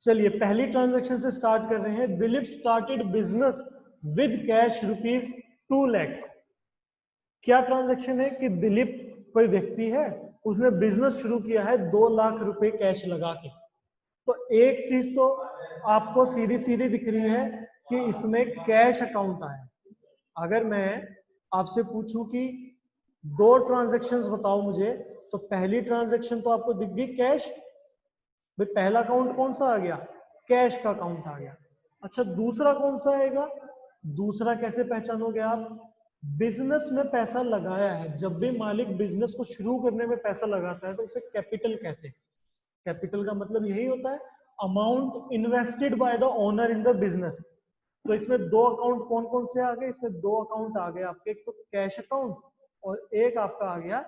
चलिए पहली ट्रांजैक्शन से स्टार्ट कर रहे हैं। Dilip started business with cash rupees 2 lakh. क्या ट्रांजैक्शन है कि दिलीप कोई व्यक्ति है, उसने बिजनेस शुरू किया है 2 लाख रुपए कैश लगा के। तो एक चीज तो आपको सीधी सीधी दिख रही है कि इसमें कैश अकाउंट आया। अगर मैं आपसे पूछूं कि 2 ट्रांजैक्शंस बताओ मुझे, तो पहली ट्रांजैक्शन तो आपको दिख गई कैश। भाई पहला अकाउंट कौन सा आ गया? कैश का अकाउंट आ गया। अच्छा दूसरा कौन सा आएगा? दूसरा कैसे पहचानोगे आप? बिजनेस में पैसा लगाया है। जब भी मालिक बिजनेस को शुरू करने में पैसा लगाता है तो उसे कैपिटल कहते हैं। कैपिटल का मतलब यही होता है amount invested by the owner in the business. तो इसमें 2 अकाउंट कौन कौन से आ गए? इसमें 2 अकाउंट आ गए आपके, एक तो कैश अकाउंट और एक आपका आ गया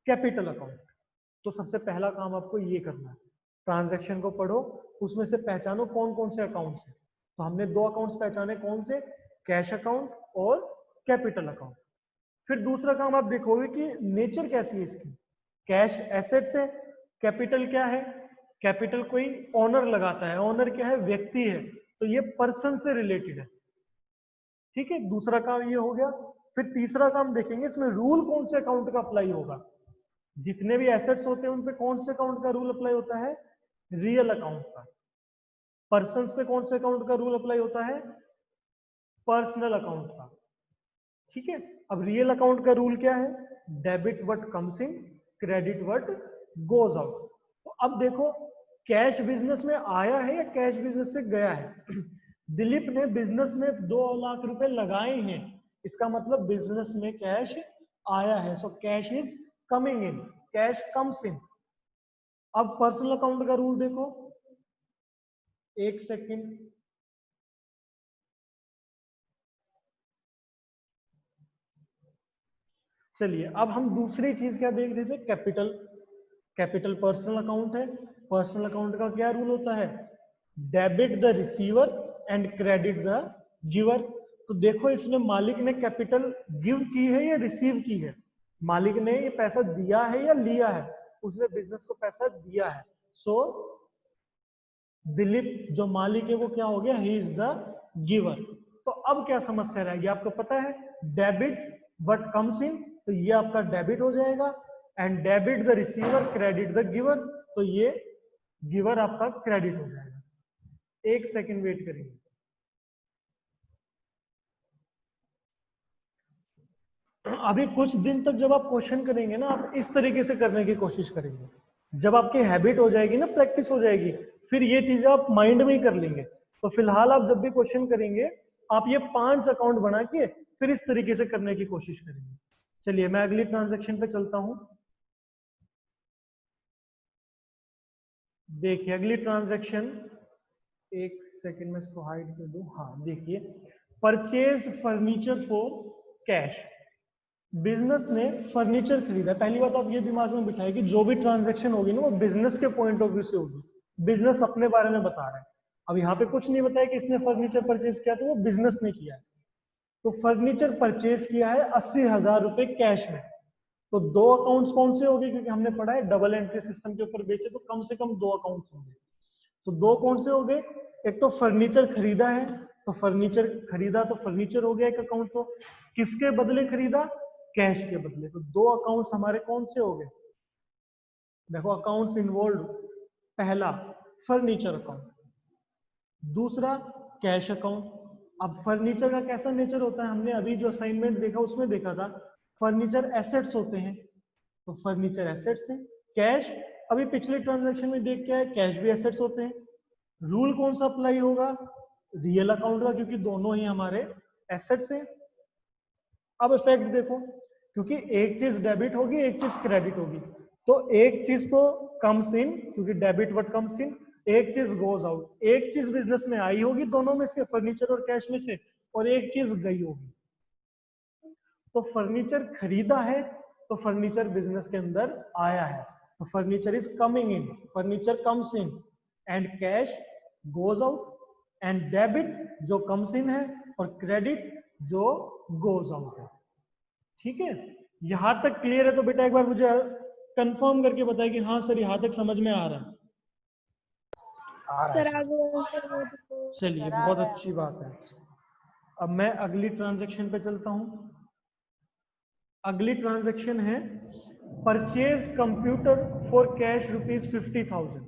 कैपिटल अकाउंट। तो सबसे पहला काम आपको ये करना है, ट्रांजैक्शन को पढ़ो, उसमें से पहचानो कौन कौन से अकाउंट्स हैं। तो हमने 2 अकाउंट्स पहचाने, कौन से? कैश अकाउंट और कैपिटल अकाउंट। फिर दूसरा काम आप देखोगे कि नेचर कैसी है इसकी। कैश एसेट्स है, कैपिटल क्या है? कैपिटल कोई ओनर लगाता है। ओनर क्या है? व्यक्ति है, तो ये पर्सन से रिलेटेड है। ठीक है, दूसरा काम ये हो गया। फिर तीसरा काम देखेंगे इसमें रूल कौन से अकाउंट का अप्लाई होगा। जितने भी एसेट्स होते हैं उन पे कौन से अकाउंट का रूल अप्लाई होता है? रियल अकाउंट का। पर्सन्स पे कौन से अकाउंट का रूल अप्लाई होता है? पर्सनल अकाउंट का। ठीक है, अब रियल अकाउंट का रूल क्या है? Debit what comes in, credit what goes out. तो अब देखो कैश बिजनेस में आया है या कैश बिजनेस से गया है? दिलीप ने बिजनेस में 2 लाख रुपए लगाए हैं, इसका मतलब बिजनेस में कैश आया है। So cash is coming in, cash comes in. अब पर्सनल अकाउंट का रूल देखो, एक सेकंड। चलिए अब हम दूसरी चीज क्या देख रहे थे? कैपिटल। कैपिटल पर्सनल अकाउंट है। पर्सनल अकाउंट का क्या रूल होता है? Debit the receiver and credit the giver. तो देखो इसमें मालिक ने कैपिटल गिव की है या रिसीव की है? मालिक ने ये पैसा दिया है या लिया है? उसने बिजनेस को पैसा दिया है। सो दिलीप जो मालिक है वो क्या हो गया? He is the giver. तो अब क्या समस्या रहेगी आपको पता है? डेबिट व्हाट कम्स इन, तो ये आपका डेबिट हो जाएगा। And debit the receiver, credit the giver, तो ये गिवर आपका क्रेडिट हो जाएगा। एक सेकंड वेट करिए। अभी कुछ दिन तक जब आप क्वेश्चन करेंगे ना, आप इस तरीके से करने की कोशिश करेंगे। जब आपकी हैबिट हो जाएगी ना, प्रैक्टिस हो जाएगी, फिर ये चीजें आप माइंड में ही कर लेंगे। तो फिलहाल आप जब भी क्वेश्चन करेंगे, आप ये 5 अकाउंट बना के फिर इस तरीके से करने की कोशिश करेंगे। चलिए मैं अगली ट्रांजैक्शन पे चलता हूं। देखिए अगली ट्रांजैक्शन, एक सेकंड में इसको हाइड कर दूं। हाँ देखिए, purchased furniture for cash. Business ने फर्नीचर खरीदा। पहली बात आप ये दिमाग में बिठाए कि जो भी ट्रांजैक्शन होगी ना वो बिजनेस के पॉइंट ऑफ व्यू से होगी। बिजनेस अपने बारे में बता रहा है। अब यहाँ पे कुछ नहीं बताया कि इसने फर्नीचर परचेज किया, तो वो बिजनेस ने किया है। तो फर्नीचर परचेज किया है 80,000 रुपए कैश में। तो 2 अकाउंट्स कौन से होंगे? क्योंकि हमने पढ़ा है डबल एंट्री सिस्टम के ऊपर बेचे, तो कम से कम 2 अकाउंट्स होंगे। तो 2 कौन से हो गए? एक तो फर्नीचर खरीदा है, तो फर्नीचर खरीदा तो फर्नीचर हो गया एक अकाउंट। तो किसके बदले खरीदा? कैश के बदले। तो 2 अकाउंट्स हमारे कौन से हो गए? देखो अकाउंट्स इन्वॉल्व, पहला फर्नीचर अकाउंट, दूसरा कैश अकाउंट। अब फर्नीचर का कैसा नेचर होता है? हमने अभी जो असाइनमेंट देखा उसमें देखा था फर्नीचर एसेट्स होते हैं, तो फर्नीचर एसेट्स है। कैश अभी पिछले ट्रांजैक्शन में देख के आए, कैश भी एसेट्स होते हैं। रूल कौन सा अप्लाई होगा? रियल अकाउंट का, क्योंकि दोनों ही हमारे एसेट्स हैं। अब इफेक्ट देखो, क्योंकि एक चीज डेबिट होगी एक चीज क्रेडिट होगी, तो एक चीज तो कम्स इन, क्योंकि डेबिट व्हाट कम्स इन, एक चीज गोज आउट। एक चीज बिजनेस में आई होगी दोनों में से, फर्नीचर और कैश में से, और एक चीज गई होगी। तो फर्नीचर खरीदा है तो फर्नीचर बिजनेस के अंदर आया है, तो furniture is coming in, furniture comes in. And cash goes out, and debit जो कम्स इन है और क्रेडिट जो गोज आउट है। ठीक है, यहां तक क्लियर है? तो बेटा एक बार मुझे कंफर्म करके बताए कि हाँ सर यहां तक समझ में आ रहा है। आ रहा सर है। आगे चलिए बहुत अच्छी बात है। अब मैं अगली ट्रांजैक्शन पे चलता हूं। अगली ट्रांजैक्शन है purchase computer for cash ₹50,000।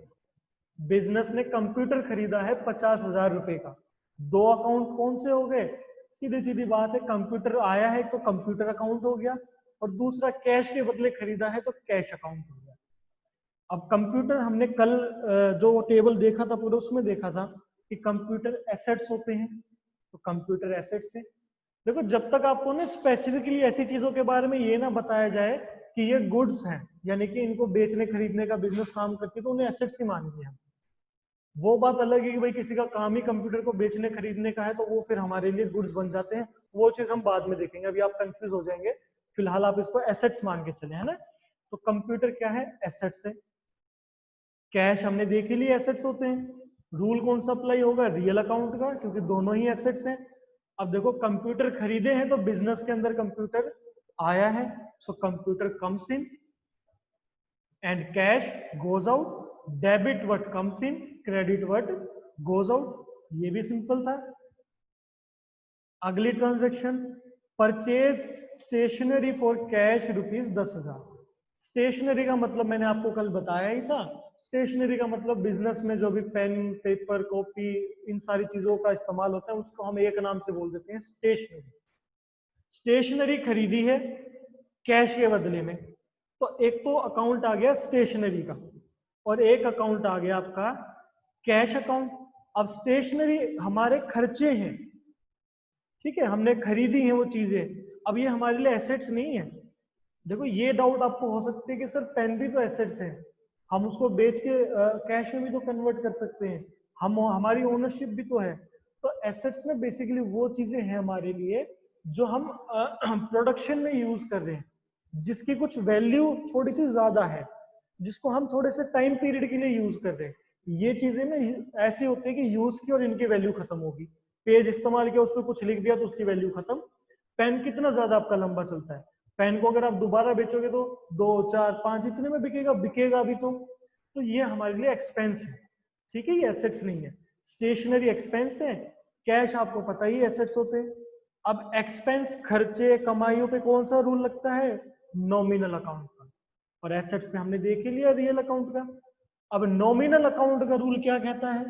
Business ने कंप्यूटर खरीदा है 50,000 रुपए का। दो अकाउंट कौन से हो गए? सीधी सीधी बात है, कंप्यूटर आया है तो कंप्यूटर अकाउंट हो गया, और दूसरा कैश के बदले खरीदा है तो कैश अकाउंट हो गया। अब कंप्यूटर हमने कल जो टेबल देखा था पूरा, उसमें देखा था कि कंप्यूटर एसेट्स होते हैं, तो कंप्यूटर एसेट्स है। देखो जब तक आपको ना स्पेसिफिकली ऐसी चीजों के बारे में ये ना बताया जाए कि ये गुड्स हैं, यानी कि इनको बेचने खरीदने का बिजनेस काम करती है, तो उन्हें एसेट्स ही मानेंगे हम। वो बात अलग है कि भाई किसी का काम ही कंप्यूटर को बेचने खरीदने का है, तो वो फिर हमारे लिए गुड्स बन जाते हैं। वो चीज हम बाद में देखेंगे, अभी आप कंफ्यूज हो जाएंगे। फिलहाल आप इसको एसेट्स मान के चले, है ना। तो कंप्यूटर क्या है? एसेट्स है। कैश हमने देख ही लिया एसेट्स होते हैं। रूल कौन सा अप्लाई होगा? रियल अकाउंट का, क्योंकि दोनों ही एसेट्स हैं। अब देखो कंप्यूटर खरीदे हैं तो बिजनेस के अंदर कंप्यूटर आया है, so computer comes in and cash goes out. Debit what comes in, credit what goes out. ये भी सिंपल था। अगली transaction, purchase stationery for cash ₹10,000। Stationery का मतलब मैंने आपको कल बताया ही था। स्टेशनरी का मतलब बिजनेस में जो भी पेन पेपर कॉपी इन सारी चीजों का इस्तेमाल होता है, उसको हम एक नाम से बोल देते हैं स्टेशनरी। स्टेशनरी खरीदी है कैश के बदले में, तो एक तो अकाउंट आ गया स्टेशनरी का, और एक अकाउंट आ गया आपका कैश अकाउंट। अब स्टेशनरी हमारे खर्चे हैं, ठीक है, हमने खरीदी है वो चीजें, अब ये हमारे लिए एसेट्स नहीं है। देखो ये डाउट आपको हो सकती है कि सर पेन भी तो एसेट्स है, हम उसको बेच के कैश में भी तो कन्वर्ट कर सकते हैं, हम हमारी ओनरशिप भी तो है। तो एसेट्स में बेसिकली वो चीजें हैं हमारे लिए जो हम प्रोडक्शन में यूज कर रहे हैं, जिसकी कुछ वैल्यू थोड़ी सी ज्यादा है, जिसको हम थोड़े से टाइम पीरियड के लिए यूज कर रहे हैं। ये चीजें ना ऐसी होती है कि यूज की और इनकी वैल्यू खत्म होगी। पेज इस्तेमाल किया, उस पर कुछ लिख दिया तो उसकी वैल्यू खत्म। पेन कितना ज्यादा आपका लंबा चलता है? पेन को अगर आप दोबारा बेचोगे तो 2, 4, 5 इतने में बिकेगा, बिकेगा भी तो ये हमारे लिए एक्सपेंस है, ठीक है, ये एसेट्स नहीं है। स्टेशनरी एक्सपेंस है, कैश आपको पता ही एसेट्स होते हैं। अब एक्सपेंस खर्चे कमाइयों पे कौन सा रूल लगता है? नॉमिनल अकाउंट का। और एसेट्स पे हमने देख ही लिया रियल अकाउंट का। अब नॉमिनल अकाउंट का रूल क्या कहता है?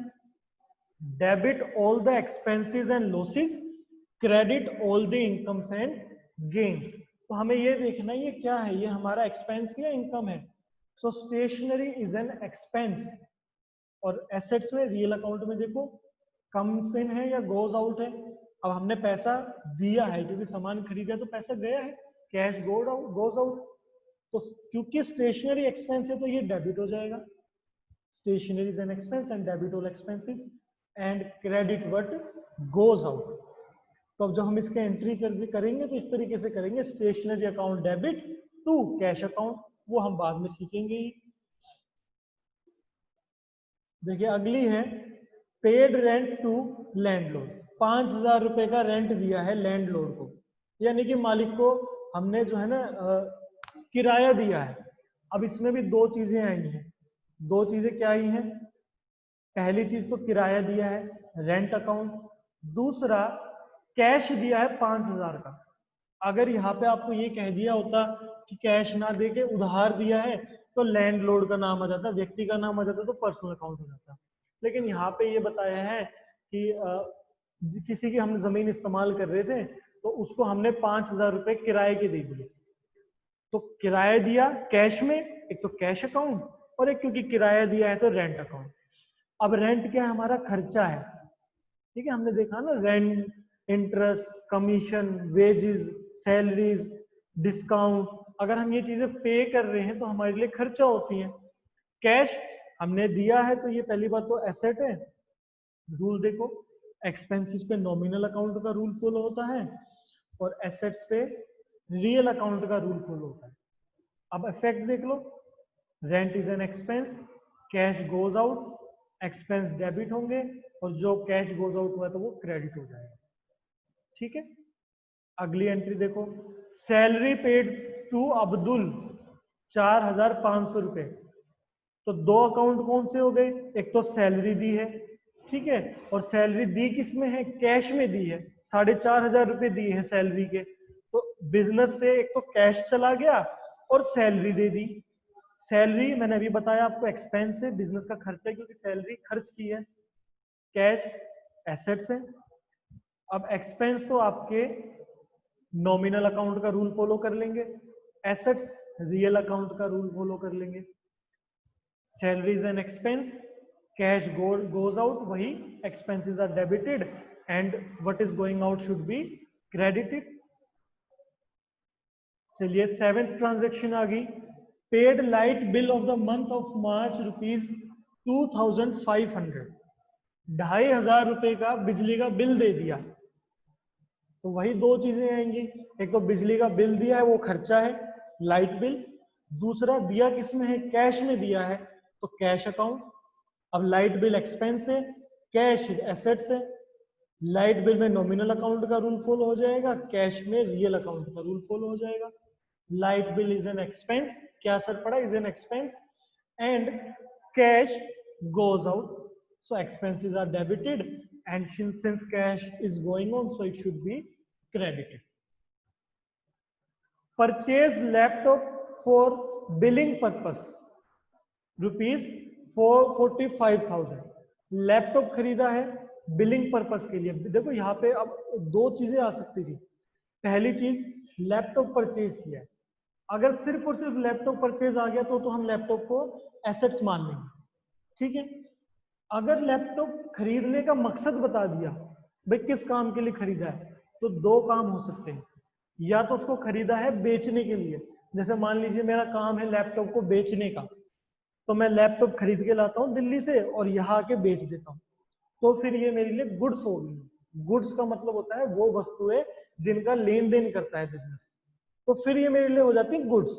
Debit all the expenses and losses, credit all the incomes and gains. तो हमें ये देखना ये क्या है, ये हमारा एक्सपेंस या इनकम है। सो स्टेशनरी इज एन एक्सपेंस, और एसेट्स में रियल अकाउंट में देखो कम्स इन है या गोज आउट है। अब हमने पैसा दिया है क्योंकि सामान खरीदा तो पैसा गया है, कैश गोज आउट। तो क्योंकि स्टेशनरी एक्सपेंस है तो ये डेबिट हो जाएगा। Stationery is an expense and debit all expenses and credit what goes out. तो अब जब हम इसके एंट्री करेंगे तो इस तरीके से करेंगे, stationery account debit to cash account, वो हम बाद में सीखेंगे ही। देखिए अगली है पेड रेंट टू लैंडलॉर्ड। 5,000 रुपए का रेंट दिया है लैंडलॉर्ड को, यानी कि मालिक को हमने जो है ना किराया दिया है। अब इसमें भी दो चीजें आई हैं। दो चीजें क्या आई हैं? पहली चीज तो किराया दिया है, रेंट अकाउंट। दूसरा कैश दिया है 5,000 का। अगर यहाँ पे आपको ये कह दिया होता कि कैश ना दे के उधार दिया है, तो लैंडलॉर्ड का नाम आ जाता, व्यक्ति का नाम आ जाता, तो पर्सनल अकाउंट हो जाता। लेकिन यहाँ पे ये बताया है कि किसी की हम जमीन इस्तेमाल कर रहे थे, तो उसको हमने 5,000 रुपए किराए के दे दिए। तो किराया दिया कैश में, एक तो कैश अकाउंट, और एक क्योंकि किराया दिया है तो रेंट अकाउंट। अब रेंट क्या है? हमारा खर्चा है, ठीक है, हमने देखा ना, rent, interest, commission, wages, salaries, discount, अगर हम ये चीजें पे कर रहे हैं तो हमारे लिए खर्चा होती है। कैश हमने दिया है तो ये पहली बात तो एसेट है। रूल देखो, एक्सपेंसेस पे नॉमिनल अकाउंट का रूल फॉलो होता है, और एसेट्स पे रियल अकाउंट का रूल फॉलो होता है। अब इफेक्ट देख लो, rent is an expense, cash goes out, expense debit होंगे, और जो कैश गोज आउट हुआ तो वो क्रेडिट हो जाएगा, ठीक है। अगली एंट्री देखो, सैलरी पेड टू अब्दुल 4,500 रुपए। तो दो अकाउंट कौन से हो गए, एक तो सैलरी दी है, ठीक है, और सैलरी दी किस में है, कैश में दी है, 4,500 रुपए दिए हैं सैलरी के। तो बिजनेस से एक तो कैश चला गया और सैलरी दे दी। सैलरी मैंने अभी बताया आपको एक्सपेंस है, बिजनेस का खर्चा है क्योंकि सैलरी खर्च की है। कैश एसेट्स है। अब एक्सपेंस तो आपके नॉमिनल अकाउंट का रूल फॉलो कर लेंगे, एसेट्स रियल अकाउंट का रूल फॉलो कर लेंगे। Salary is an expense, cash goes out, वही expenses are debited and what is going out should be credited. चलिए 7th ट्रांजेक्शन आ गई, paid light bill of the month of March ₹2500, 2,500 रुपए का बिजली का बिल दे दिया। तो वही दो चीजें आएंगी, एक तो बिजली का बिल दिया है वो खर्चा है लाइट बिल, दूसरा दिया किसमें है, कैश में दिया है, तो कैश अकाउंट। अब लाइट बिल एक्सपेंस है, कैश एसेट्स है, लाइट बिल में नॉमिनल अकाउंट का रूल फॉलो हो जाएगा, कैश में रियल अकाउंट का रूल फॉलो हो जाएगा। Light bill is an expense, क्या असर पड़ा, is an expense and cash goes out, so expenses are debited and since cash is going on so it should be credited. Purchase laptop for billing purpose ₹45,000, laptop खरीदा है billing purpose के लिए। देखो यहाँ पे अब दो चीजें आ सकती थी, पहली चीज लैपटॉप परचेज किया है, अगर सिर्फ और सिर्फ लैपटॉप परचेज आ गया तो हम लैपटॉप को एसेट्स मान लेंगे, ठीक है। अगर लैपटॉप खरीदने का मकसद बता दिया, भाई किस काम के लिए खरीदा है, तो दो काम हो सकते हैं, या तो उसको खरीदा है बेचने के लिए, जैसे मान लीजिए मेरा काम है लैपटॉप को बेचने का, तो मैं लैपटॉप खरीद के लाता हूँ दिल्ली से और यहाँ आके बेच देता हूँ, तो फिर ये मेरे लिए गुड्स हो गई। गुड्स का मतलब होता है वो वस्तुएं जिनका लेन देन करता है बिजनेस, तो फिर ये मेरे लिए हो जाती है गुड्स।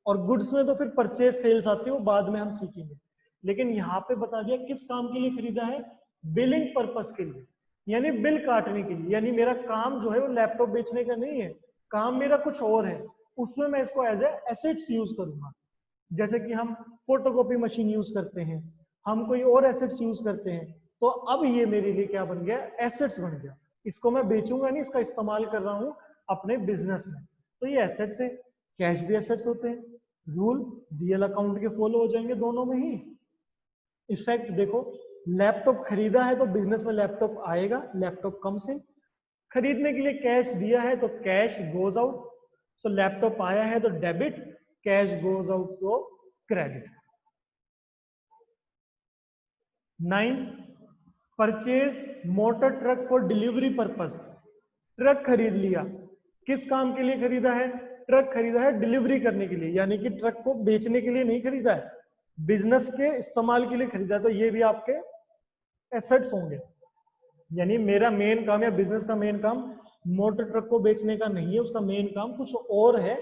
और गुड्स में तो फिर परचेज सेल्स आती है, वो बाद में हम सीखेंगे। लेकिन यहाँ पे बता दिया किस काम के लिए खरीदा है, बिलिंग पर्पस के लिए, यानी बिल काटने के लिए, यानी मेरा काम जो है वो लैपटॉप बेचने का नहीं है, काम मेरा कुछ और है, उसमें मैं इसको एज ए एसेट्स यूज करूंगा। जैसे कि हम फोटोकॉपी मशीन यूज करते हैं, हम कोई और एसेट्स यूज करते हैं, तो अब ये मेरे लिए क्या बन गया, एसेट्स बन गया। इसको मैं बेचूंगा नहीं, इसका इस्तेमाल कर रहा हूं अपने बिजनेस में, तो ये एसेट्स है। कैश भी एसेट्स होते हैं, रूल रियल अकाउंट के फॉलो हो जाएंगे दोनों में ही। इफेक्ट देखो, लैपटॉप खरीदा है तो बिजनेस में लैपटॉप आएगा, लैपटॉप कम से, खरीदने के लिए कैश दिया है तो कैश गोज आउट, सो लैपटॉप आया है तो डेबिट, कैश गोज आउट तो credit. 9, purchase motor truck for delivery purpose, truck खरीद लिया, किस काम के लिए खरीदा है, ट्रक खरीदा है डिलीवरी करने के लिए, यानी कि ट्रक को बेचने के लिए नहीं खरीदा है, बिजनेस के इस्तेमाल के लिए खरीदा है, तो ये भी आपके एसेट्स होंगे। यानी मेरा मेन काम या बिजनेस का मेन काम मोटर ट्रक को बेचने का नहीं है, उसका मेन काम कुछ और है,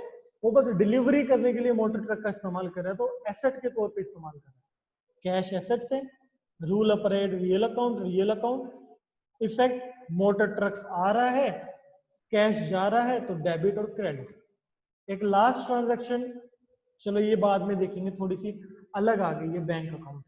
वो बस डिलीवरी करने के लिए मोटर ट्रक का इस्तेमाल कर रहा है, तो एसेट के तौर पे इस्तेमाल कर रहा है। कैश एसेट्स है, rule operate real account, real account. Effect motor trucks आ रहा है, कैश जा रहा है, तो डेबिट और क्रेडिट। एक लास्ट ट्रांजैक्शन, चलो ये बाद में देखेंगे, थोड़ी सी अलग आ गई है बैंक अकाउंट।